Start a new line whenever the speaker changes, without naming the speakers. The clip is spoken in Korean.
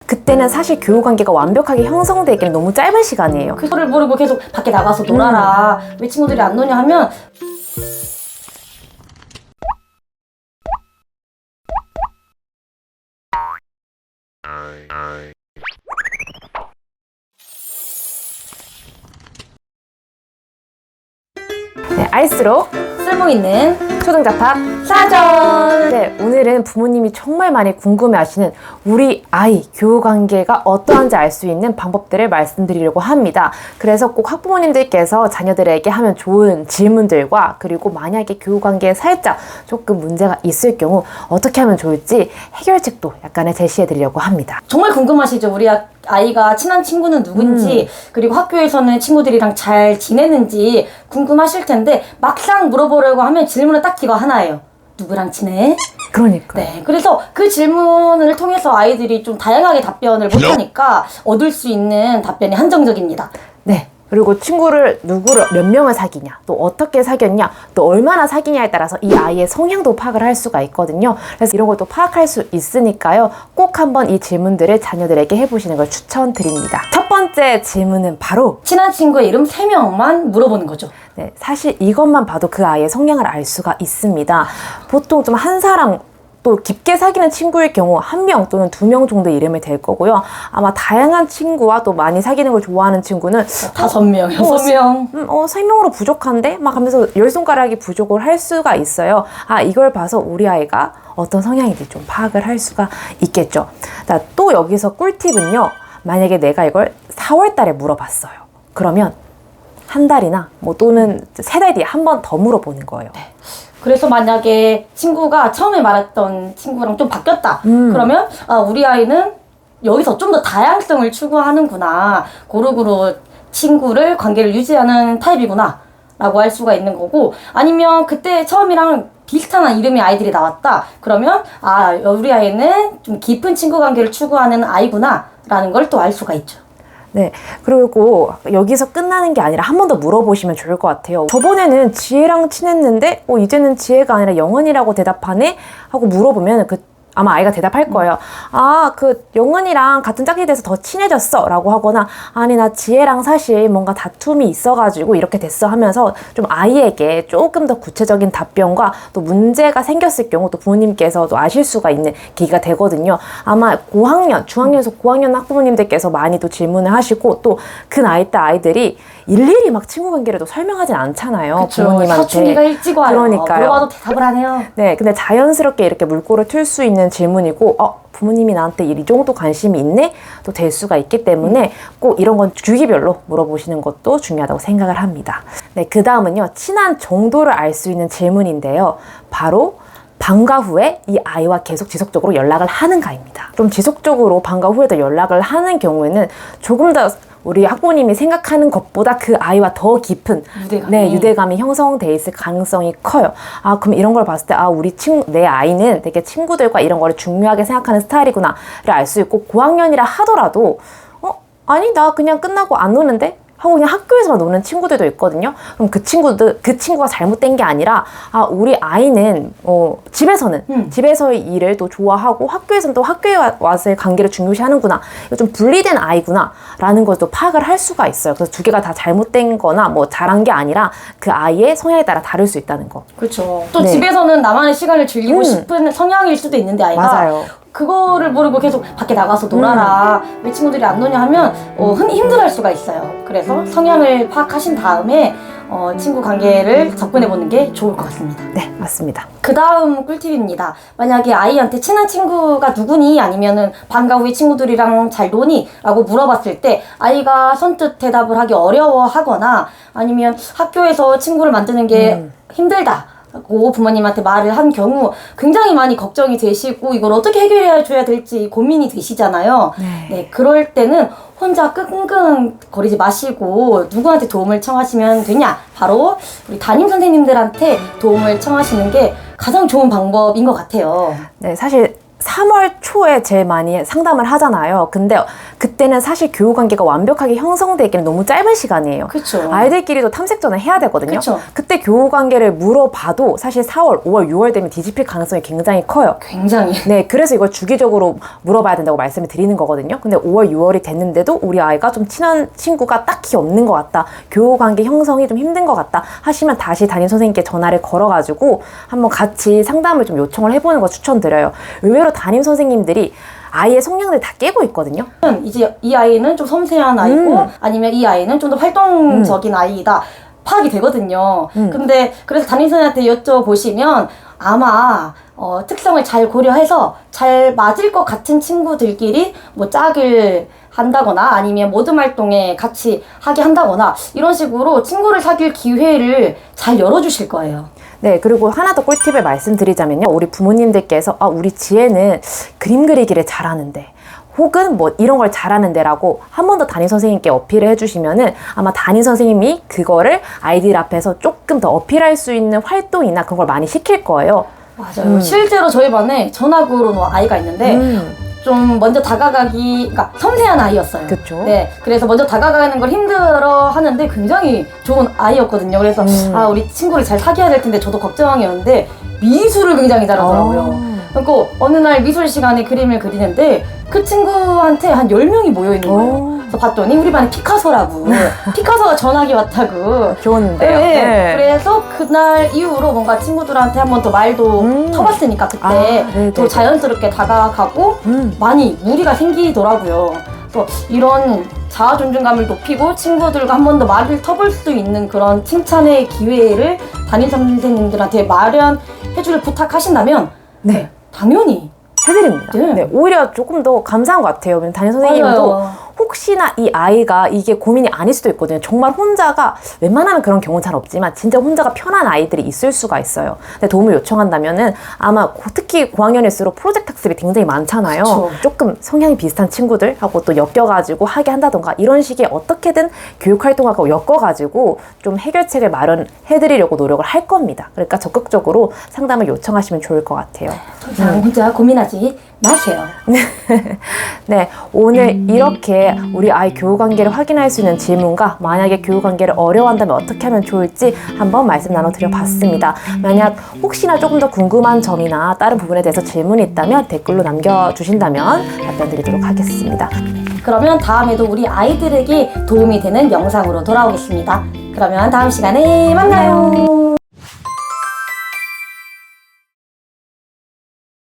그때는 사실 교우관계가 완벽하게 형성되기는 너무 짧은 시간이에요.
그거를 모르고 계속 밖에 나가서 놀아라. 왜 친구들이 안 노냐 하면
네, 알수록
쓸모있는
초등잡학
사전.
네, 오늘은 부모님이 정말 많이 궁금해하시는 우리 아이 교우관계가 어떠한지 알 수 있는 방법들을 말씀드리려고 합니다. 그래서 꼭 학부모님들께서 자녀들에게 하면 좋은 질문들과 그리고 만약에 교우관계에 살짝 조금 문제가 있을 경우 어떻게 하면 좋을지 해결책도 약간의 제시해 드리려고 합니다.
정말 궁금하시죠? 우리 아이가 친한 친구는 누군지 그리고 학교에서는 친구들이랑 잘 지내는지 궁금하실 텐데 막상 물어보려고 하면 질문은 딱 이거 하나예요. 누구랑 친해?
그러니까.
네, 그래서 그 질문을 통해서 아이들이 좀 다양하게 답변을 못하니까 얻을 수 있는 답변이 한정적입니다.
네. 그리고 친구를 누구를 몇 명을 사귀냐, 또 어떻게 사귀었냐, 또 얼마나 사귀냐에 따라서 이 아이의 성향도 파악을 할 수가 있거든요. 그래서 이런 것도 파악할 수 있으니까요. 꼭 한번 이 질문들을 자녀들에게 해보시는 걸 추천드립니다. 첫 번째 질문은 바로
친한 친구의 이름 3명만 물어보는 거죠.
네, 사실 이것만 봐도 그 아이의 성향을 알 수가 있습니다. 보통 좀 한 사람 또 깊게 사귀는 친구일 경우 1명 또는 2명 정도 이름이 될 거고요. 아마 다양한 친구와 또 많이 사귀는 걸 좋아하는 친구는
5명, 6명.
3명으로 부족한데? 막 하면서 10손가락이 부족을 할 수가 있어요. 아, 이걸 봐서 우리 아이가 어떤 성향인지 좀 파악을 할 수가 있겠죠. 또 여기서 꿀팁은요. 만약에 내가 이걸 4월 달에 물어봤어요. 그러면 한 달이나 뭐 또는 3달 뒤에 한 번 더 물어보는 거예요.
네. 그래서 만약에 친구가 처음에 말했던 친구랑 좀 바뀌었다. 그러면 우리 아이는 여기서 좀 더 다양성을 추구하는구나. 고루고루 친구를 관계를 유지하는 타입이구나 라고 할 수가 있는 거고, 아니면 그때 처음이랑 비슷한 이름의 아이들이 나왔다. 그러면 우리 아이는 좀 깊은 친구 관계를 추구하는 아이구나 라는 걸 또 알 수가 있죠.
네, 그리고 여기서 끝나는 게 아니라 한 번 더 물어보시면 좋을 것 같아요. 저번에는 지혜랑 친했는데 이제는 지혜가 아니라 영은이라고 대답하네? 하고 물어보면 아마 아이가 대답할 거예요. 영은이랑 같은 짝이 돼서 더 친해졌어 라고 하거나, 아니 나 지혜랑 사실 뭔가 다툼이 있어가지고 이렇게 됐어 하면서 좀 아이에게 조금 더 구체적인 답변과 또 문제가 생겼을 경우 또 부모님께서도 아실 수가 있는 계기가 되거든요. 아마 중학년에서 고학년 학부모님들께서 많이 또 질문을 하시고, 또 그 나이 때 아이들이 일일이 막 친구 관계를 또 설명하진 않잖아요.
그쵸.
부모님한테.
사춘기가 일찍 와요.
그러니까요.
물어봐도 대답을 안 해요.
네, 근데 자연스럽게 이렇게 물꼬를 틀 수 있는 질문이고, 부모님이 나한테 이 정도 관심이 있네? 또 될 수가 있기 때문에 꼭 이런 건 주기별로 물어보시는 것도 중요하다고 생각을 합니다. 네, 그 다음은요, 친한 정도를 알 수 있는 질문인데요. 바로 방과 후에 이 아이와 계속 지속적으로 연락을 하는가입니다. 좀 지속적으로 방과 후에도 연락을 하는 경우에는 조금 더 우리 학부모님이 생각하는 것보다 그 아이와 더 깊은 유대감이 형성돼 있을 가능성이 커요. 그럼 이런 걸 봤을 때 내 아이는 되게 친구들과 이런 거를 중요하게 생각하는 스타일이구나를 알 수 있고, 고학년이라 하더라도 아니 나 그냥 끝나고 안 노는데? 하고 그냥 학교에서만 노는 친구들도 있거든요. 그럼 그 친구가 잘못된 게 아니라, 우리 아이는, 집에서의 일을 또 좋아하고, 학교에서는 또 학교에 와서의 관계를 중요시하는구나. 이거 좀 분리된 아이구나. 라는 걸 또 파악을 할 수가 있어요. 그래서 두 개가 다 잘못된 거나 잘한 게 아니라 그 아이의 성향에 따라 다를 수 있다는 거.
그렇죠. 또 집에서는 나만의 시간을 즐기고 싶은 성향일 수도 있는데 아이가.
맞아요.
그거를 모르고 계속 밖에 나가서 놀아라. 왜 친구들이 안 노냐 하면 힘들어할 수가 있어요. 그래서 성향을 파악하신 다음에 친구 관계를 접근해보는 게 좋을 것 같습니다.
네, 맞습니다.
그 다음 꿀팁입니다. 만약에 아이한테 친한 친구가 누구니? 아니면은 방과 후에 친구들이랑 잘 노니? 라고 물어봤을 때 아이가 선뜻 대답을 하기 어려워하거나, 아니면 학교에서 친구를 만드는 게 힘들다 고 부모님한테 말을 한 경우 굉장히 많이 걱정이 되시고, 이걸 어떻게 해결해 줘야 될지 고민이 되시잖아요. 네, 그럴 때는 혼자 끙끙거리지 마시고 누구한테 도움을 청하시면 되냐? 바로 우리 담임 선생님들한테 도움을 청하시는 게 가장 좋은 방법인 것 같아요.
네, 사실 3월 초에 제일 많이 상담을 하잖아요. 근데 그때는 사실 교우 관계가 완벽하게 형성되기는 너무 짧은 시간이에요.
그쵸.
아이들끼리도 탐색전을 해야 되거든요.
그쵸.
그때 교우 관계를 물어봐도 사실 4월, 5월, 6월 되면 뒤집힐 가능성이 굉장히 커요.
굉장히.
네, 그래서 이걸 주기적으로 물어봐야 된다고 말씀을 드리는 거거든요. 근데 5월, 6월이 됐는데도 우리 아이가 좀 친한 친구가 딱히 없는 것 같다. 교우 관계 형성이 좀 힘든 것 같다 하시면 다시 담임 선생님께 전화를 걸어가지고 한번 같이 상담을 좀 요청을 해보는 거 추천드려요. 의외로 담임 선생님들이 아이의 성향들 다 깨고 있거든요.
이제 이 아이는 좀 섬세한 아이고 아니면 이 아이는 좀 더 활동적인 아이다 파악이 되거든요. 근데 그래서 담임선생님한테 여쭤보시면 아마 특성을 잘 고려해서 잘 맞을 것 같은 친구들끼리 뭐 짝을 한다거나 아니면 모듬 활동에 같이 하게 한다거나 이런 식으로 친구를 사귈 기회를 잘 열어주실 거예요.
네, 그리고 하나 더 꿀팁을 말씀드리자면요. 우리 부모님들께서 우리 지혜는 그림 그리기를 잘하는데 혹은 뭐 이런 걸 잘하는데 라고 한 번 더 담임 선생님께 어필을 해주시면은 아마 담임 선생님이 그거를 아이들 앞에서 조금 더 어필할 수 있는 활동이나 그런 걸 많이 시킬 거예요.
맞아요. 실제로 저희 반에 전학으로 온 아이가 있는데 좀 먼저 다가가기, 그러니까 섬세한 아이였어요.
그쵸.
네, 그래서 먼저 다가가는 걸 힘들어 하는데 굉장히 좋은 아이였거든요. 그래서 우리 친구를 잘 사귀어야 될 텐데 저도 걱정이었는데 미술을 굉장히 잘하더라고요. 그리고 어느 날 미술 시간에 그림을 그리는데 그 친구한테 한 10명이 모여 있는 거예요. 그래서 봤더니 우리 반에 피카소라고. 피카소가 전학이 왔다고.
좋은데요.
네.
네.
그래서 그날 이후로 뭔가 친구들한테 한 번 더 말도 터봤으니까 그때
네네.
더 자연스럽게 다가가고 많이 무리가 생기더라고요. 또 이런 자아 존중감을 높이고 친구들과 한 번 더 말을 터볼 수 있는 그런 칭찬의 기회를 담임 선생님들한테 마련해줄 부탁하신다면
네.
당연히
해드립니다.
네.
네, 오히려 조금 더 감사한 것 같아요. 담임 선생님도
맞아요.
혹시나 이 아이가 이게 고민이 아닐 수도 있거든요. 정말 혼자가 웬만하면 그런 경우는 잘 없지만 진짜 혼자가 편한 아이들이 있을 수가 있어요. 근데 도움을 요청한다면은 아마 특히 고학년일수록 프로젝트 학습이 굉장히 많잖아요.
그쵸.
조금 성향이 비슷한 친구들하고 또 엮여가지고 하게 한다던가 이런 식의 어떻게든 교육활동하고 엮어가지고 좀 해결책을 마련해드리려고 노력을 할 겁니다. 그러니까 적극적으로 상담을 요청하시면 좋을 것 같아요.
더 이상 혼자 고민하지 마세요.
네, 오늘 이렇게 우리 아이 교우 관계를 확인할 수 있는 질문과 만약에 교우 관계를 어려워한다면 어떻게 하면 좋을지 한번 말씀 나눠드려 봤습니다. 만약 혹시나 조금 더 궁금한 점이나 다른 부분에 대해서 질문이 있다면 댓글로 남겨주신다면 답변 드리도록 하겠습니다.
그러면 다음에도 우리 아이들에게 도움이 되는 영상으로 돌아오겠습니다. 그러면 다음 시간에 만나요.